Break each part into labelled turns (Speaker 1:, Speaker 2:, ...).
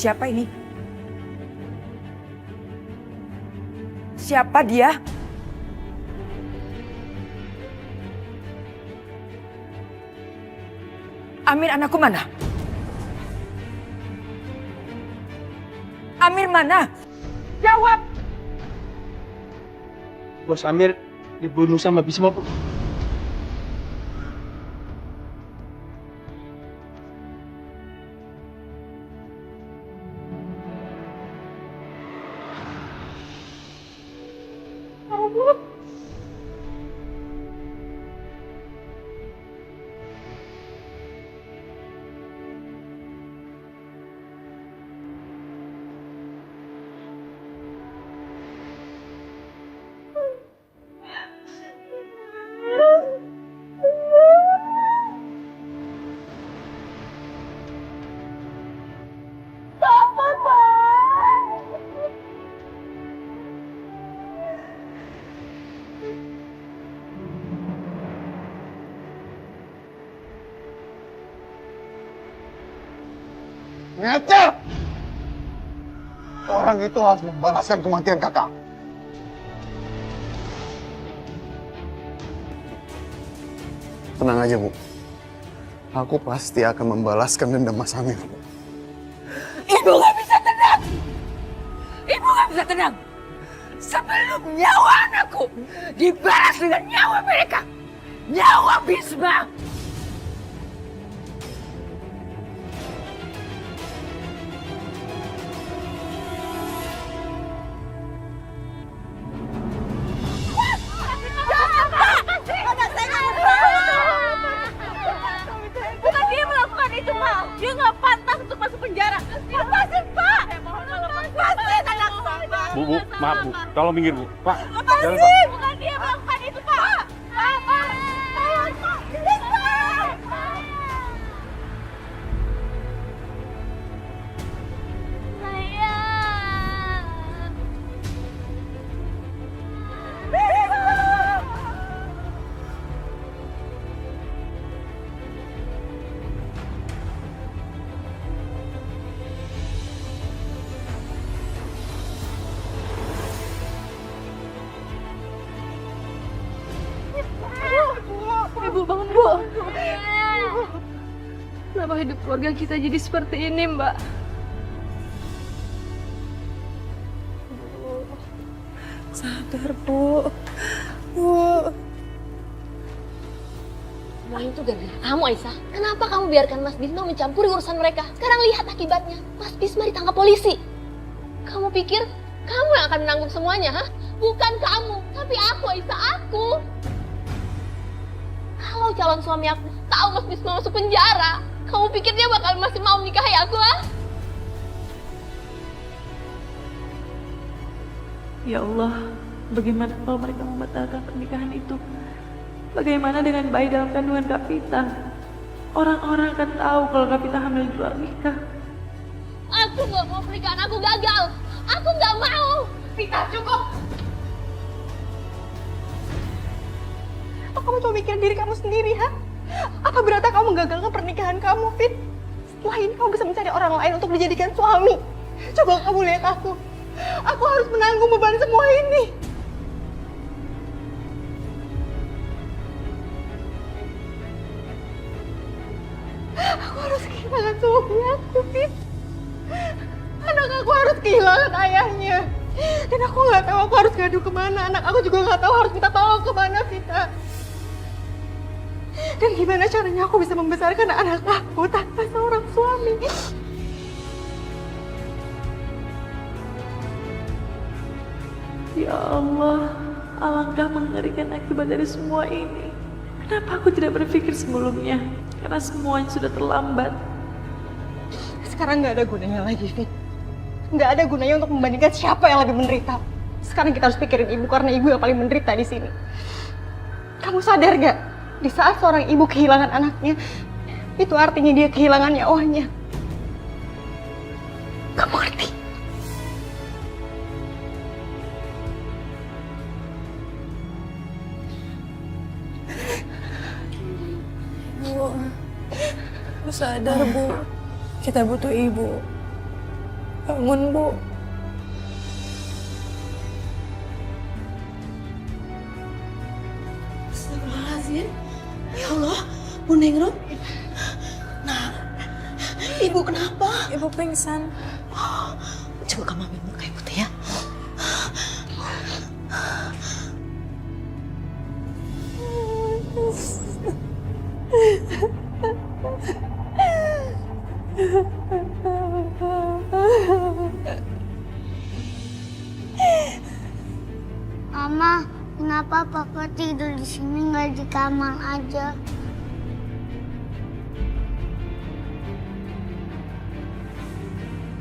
Speaker 1: Siapa ini? Siapa dia? Amir anakku mana? Amir mana? Jawab!
Speaker 2: Bos Amir dibunuh sama Bisma, Bu.
Speaker 3: Ngecer! Orang itu harus membalaskan kematian kakak. Tenang aja, Bu. Aku pasti akan membalaskan dendam Mas Amir.
Speaker 1: Ibu gak bisa tenang! Ibu gak bisa tenang! Sebelum nyawa anakku dibalas dengan nyawa mereka! Nyawa Bisma!
Speaker 4: Bukan dia melakukan itu, Pak. Dia nggak pantas untuk masuk penjara. Lepasin, Pak. Lepasin anak saya.
Speaker 5: Bu, maaf Bu, tolong minggir Bu. Pak, jalan, Pak.
Speaker 4: Lepasin. Bukan dia melakukan itu, Pak. Pak. Tolong, Pak. Ibu bangun, Bu. Kenapa hidup keluarga kita jadi seperti ini, Mbak?
Speaker 1: Sadar, Bu. Bu.
Speaker 6: Semua itu gara-gara kamu, Aisyah. Kenapa kamu biarkan Mas Bisma mencampuri urusan mereka? Sekarang lihat akibatnya. Mas Bisma ditangkap polisi. Kamu pikir kamu yang akan menanggung semuanya, ha? Bukan kamu, tapi aku, Aisyah, aku. Kalau calon suami aku tahu Mas Bisma masuk penjara, kamu pikir dia bakal masih mau menikahi aku, ha?
Speaker 4: Ya Allah, bagaimana kalau mereka membatalkan pernikahan itu? Bagaimana dengan bayi dalam kandungan Kak Vita? Orang-orang akan tahu kalau Kak Vita hamil di luar nikah.
Speaker 6: Aku gak mau pernikahan aku gagal. Aku gak mau.
Speaker 4: Vita, cukup! Apa kamu cuma mikirin diri kamu sendiri, ha? Apa berarti kamu menggagalkan pernikahan kamu, Fit? Setelah ini kamu bisa mencari orang lain untuk dijadikan suami. Coba kamu lihat aku. Aku harus menanggung beban semua ini. Aku harus kehilangan suami aku, Fit. Anak aku harus kehilangan ayahnya. Dan aku nggak tahu aku harus ngadu kemana. Anak aku juga nggak tahu harus minta tolong kemana, Vita. Dan gimana caranya aku bisa membesarkan anak aku tanpa seorang suami? Ya Allah, alangkah mengerikan akibat dari semua ini. Kenapa aku tidak berpikir sebelumnya? Karena semuanya sudah terlambat. Sekarang nggak ada gunanya lagi, Fit. Nggak ada gunanya untuk membandingkan siapa yang lebih menderita. Sekarang kita harus pikirin ibu, karena ibu yang paling menderita di sini. Kamu sadar nggak? Di saat seorang ibu kehilangan anaknya, itu artinya dia kehilangan nyawanya. Kamu ngerti?
Speaker 1: Bu sadar, Bu. Kita butuh ibu.
Speaker 4: Bangun, Bu.
Speaker 7: Astagfirullahaladzim. Ya Allah, Bu Ningrum. Nah, Ibu kenapa?
Speaker 4: Ibu pingsan.
Speaker 7: Coba kamu ambil muka Ibu teh ya.
Speaker 8: Mama, kenapa Papa tidur di sini nggak di kamar aja?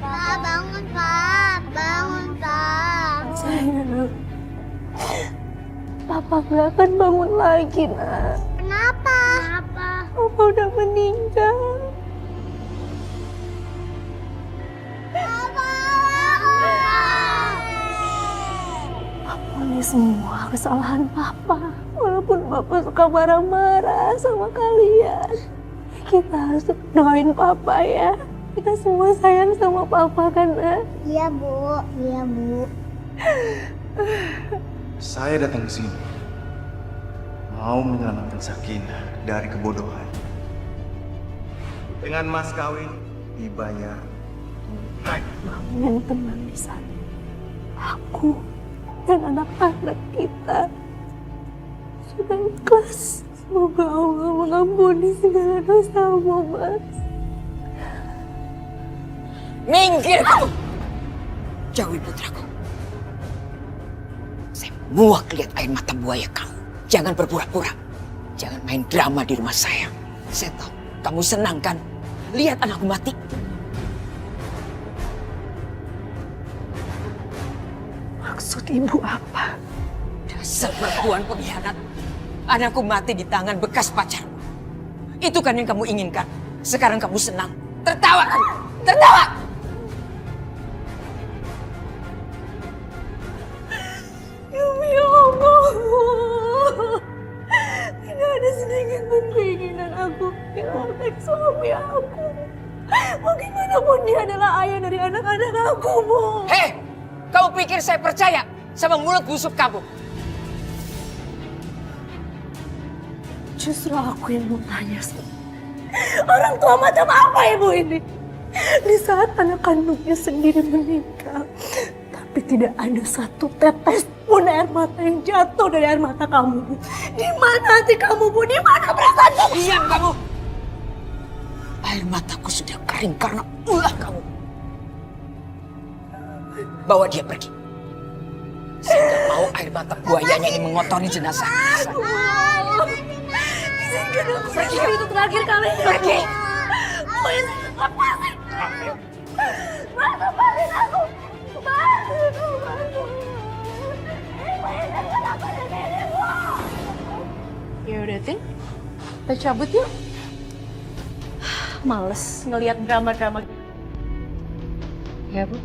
Speaker 8: Pak, bangun, Pak. Bangun, Pak.
Speaker 4: Sayang. Papa gak akan bangun lagi, Nak.
Speaker 8: Kenapa? Kenapa?
Speaker 4: Papa udah meninggal.
Speaker 8: Papa.
Speaker 4: Ini semua kesalahan Papa. Walaupun Papa suka marah-marah sama kalian, kita harus doain Papa ya. Kita semua sayang sama Papa kan, Nak?
Speaker 8: Iya, Bu. Iya, Bu.
Speaker 3: Saya datang ke sini mau menyelamatkan Sakinah dari kebodohan. Dengan mas kawin tibanya tunai.
Speaker 4: Kamu yang tenang di sana. Aku dan anak-anak kita sudah ikhlas. Semoga Allah mengampuni segala dosamu, Mas.
Speaker 1: Minggir kamu! Jauhi putraku. Saya muak lihat air mata buaya kamu. Jangan berpura-pura. Jangan main drama di rumah saya. Saya tahu kamu senang kan? Lihat anakku mati.
Speaker 4: Maksud Ibu apa?
Speaker 1: Dasar perempuan pengkhianat. Anakku mati di tangan bekas pacarmu. Itu kan yang kamu inginkan. Sekarang kamu senang. Tertawa kan? Tertawa!
Speaker 4: Ya Allah, tidak ada sedikit pun keinginan aku menyelamatkan suami aku. Bagaimanapun dia adalah ayah dari anak-anak aku, Bu.
Speaker 1: Hei! Kamu pikir saya percaya sama mulut busuk kamu?
Speaker 4: Justru aku yang mau tanya sama orang tua macam apa Ibu ini? Di saat anak kandungnya sendiri meninggal, tapi tidak ada satu tetes pun air mata yang jatuh dari air mata kamu, Bu. Di mana hati kamu, Bu? Di mana perasaan kamu?
Speaker 1: Diam kamu! Air mataku sudah kering karena ulah kamu. Bawa dia pergi. Saya tidak mau air mata buayanya ini mengotori jenazah.
Speaker 4: Izinkan aku pergi untuk terakhir kali.
Speaker 1: Pergi!
Speaker 4: Oh, lepasin! Mas, lepasin aku! Mas, ya udah, Tin. Kita cabut yuk. Males ngelihat drama-drama. Ya, Bu.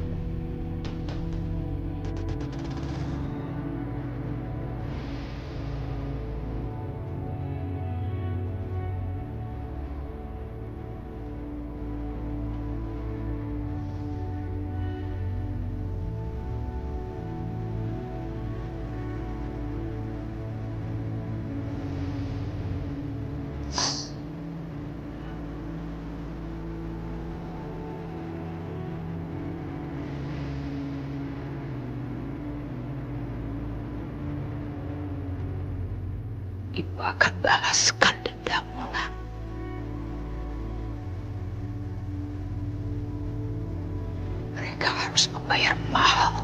Speaker 1: Ibu akan balaskan dendammu, nak. Mereka harus membayar mahal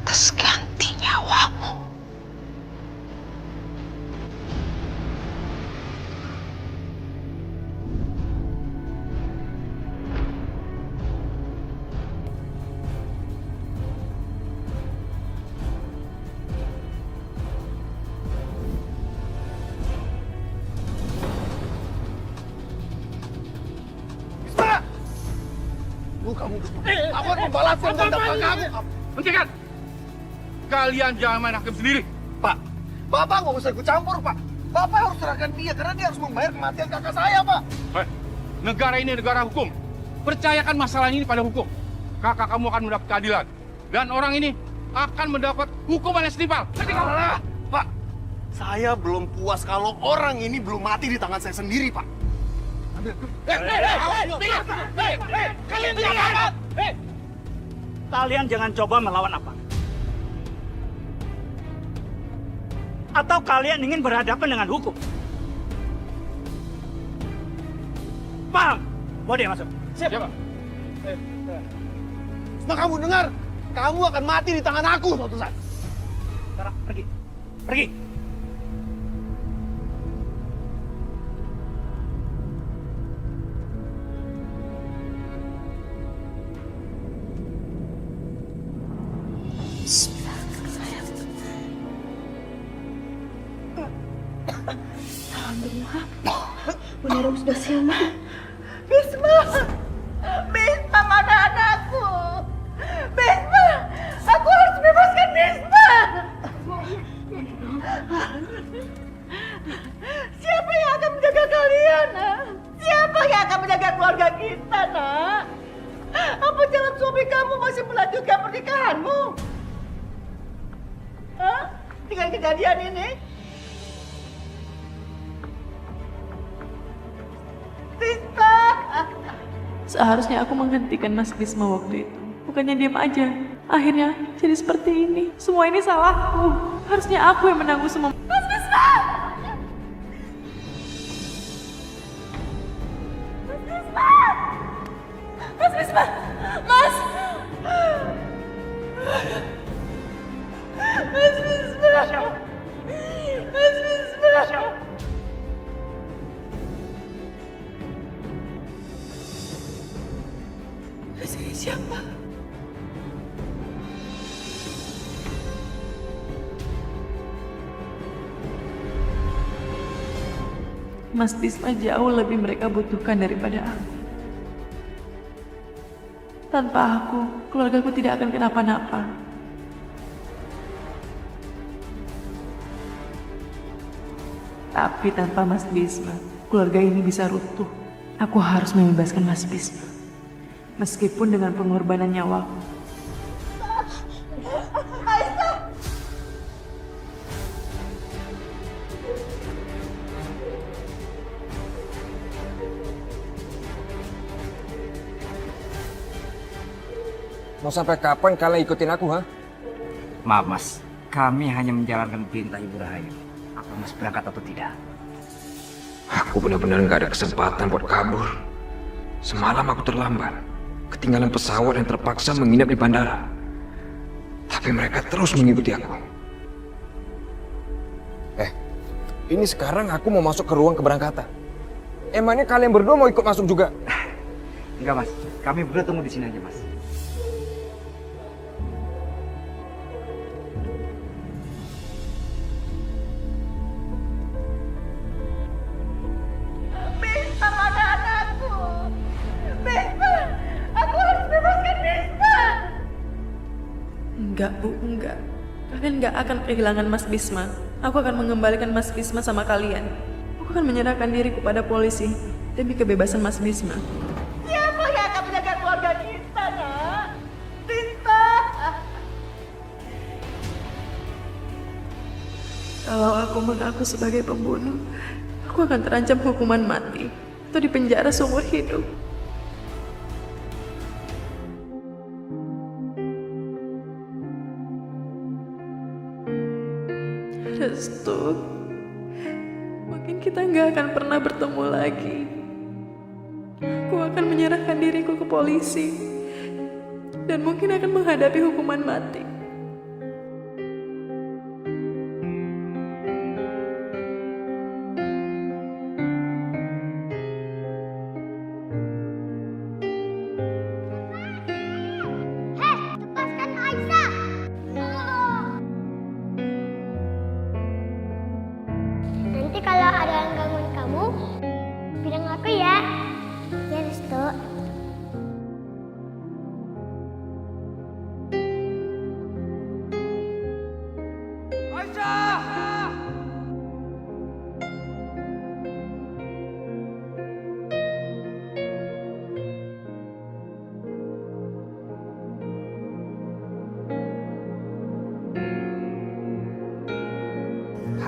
Speaker 1: atas ganti nyawamu.
Speaker 5: Aku akan membalaskan dendam kamu. Hentikan! Kalian jangan main hakim sendiri.
Speaker 3: Pak, Bapak nggak usah ikut campur, Pak. Bapak harus serahkan dia karena dia harus membayar kematian kakak saya, Pak.
Speaker 5: Negara ini negara hukum. Percayakan masalah ini pada hukum. Kakak kamu akan mendapat keadilan. Dan orang ini akan mendapat hukuman yang setimpal.
Speaker 3: Pak, saya belum puas kalau orang ini belum mati di tangan saya sendiri, Pak.
Speaker 9: Kalian jangan coba melawan apa. Atau kalian ingin berhadapan dengan hukum. Paham? Bawa dia masuk.
Speaker 5: Siapa?
Speaker 3: Nah, kamu dengar? Kamu akan mati di tangan aku suatu saat.
Speaker 9: Sekarang pergi. Pergi.
Speaker 7: Alhamdulillah. Bunda Rom sudah siuman.
Speaker 1: Bisma! Bisma, mana anakku? Bisma! Aku harus bebaskan Bisma! Siapa yang akan menjaga kalian, nak? Siapa yang akan menjaga keluarga kita, nak? Apa jalan suami kamu masih melanjutkan pernikahanmu? Hah? Dengan kejadian ini? Bisma!
Speaker 4: Seharusnya aku menghentikan Mas Bisma waktu itu. Bukannya diam aja. Akhirnya jadi seperti ini. Semua ini salahku. Harusnya aku yang menanggung semua.
Speaker 1: Mas Bisma! Mas Bisma! Mas Bisma! Mas! Mas Bisma! Mas Bisma! Mas ini siapa?
Speaker 4: Mas Bisma jauh lebih mereka butuhkan daripada aku. Tanpa aku, keluargaku tidak akan kenapa-napa. Tapi tanpa Mas Bisma, keluarga ini bisa runtuh. Aku harus membebaskan Mas Bisma. Meskipun dengan pengorbanan nyawaku.
Speaker 10: Mau sampai kapan kalian ikutin aku, ha?
Speaker 9: Maaf, Mas. Kami hanya menjalankan perintah Ibu Rahayu. Apa Mas berangkat atau tidak?
Speaker 10: Aku benar-benar nggak ada kesempatan buat kabur. Semalam aku terlambat. Ketinggalan pesawat yang terpaksa menginap di bandara. Tapi mereka terus mengikuti aku. Ini sekarang aku mau masuk ke ruang keberangkatan. Emangnya kalian berdua mau ikut masuk juga?
Speaker 9: Enggak, Mas. Kami berdua tunggu di sini aja, Mas.
Speaker 1: Bisma, mana anakku? Bisma! Aku harus bebaskan Bisma!
Speaker 4: Enggak, Bu, enggak. Kalian enggak akan kehilangan Mas Bisma. Aku akan mengembalikan Mas Bisma sama kalian. Aku akan menyerahkan diri kepada polisi demi kebebasan Mas Bisma.
Speaker 1: Siapa yang akan menjaga keluarga kita, nak? Bisma!
Speaker 4: Kalau aku mengaku sebagai pembunuh, aku akan terancam hukuman mati atau dipenjara seumur hidup. Restu, mungkin kita nggak akan pernah bertemu lagi. Aku akan menyerahkan diriku ke polisi dan mungkin akan menghadapi hukuman mati.
Speaker 8: Lepaskan Aisyah! Nanti kalau ada yang gangguin kamu, bilang aku ya. Ya, Restu.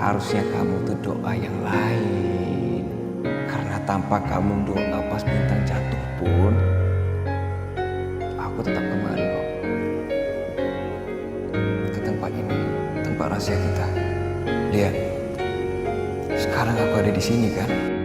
Speaker 10: Harusnya kamu tuh doa yang lain. Karena tanpa kamu doa pas bintang jatuh pun, aku tetap kembali kok. Ke tempat ini, tempat rahasia kita. Lihat, sekarang aku ada di sini kan.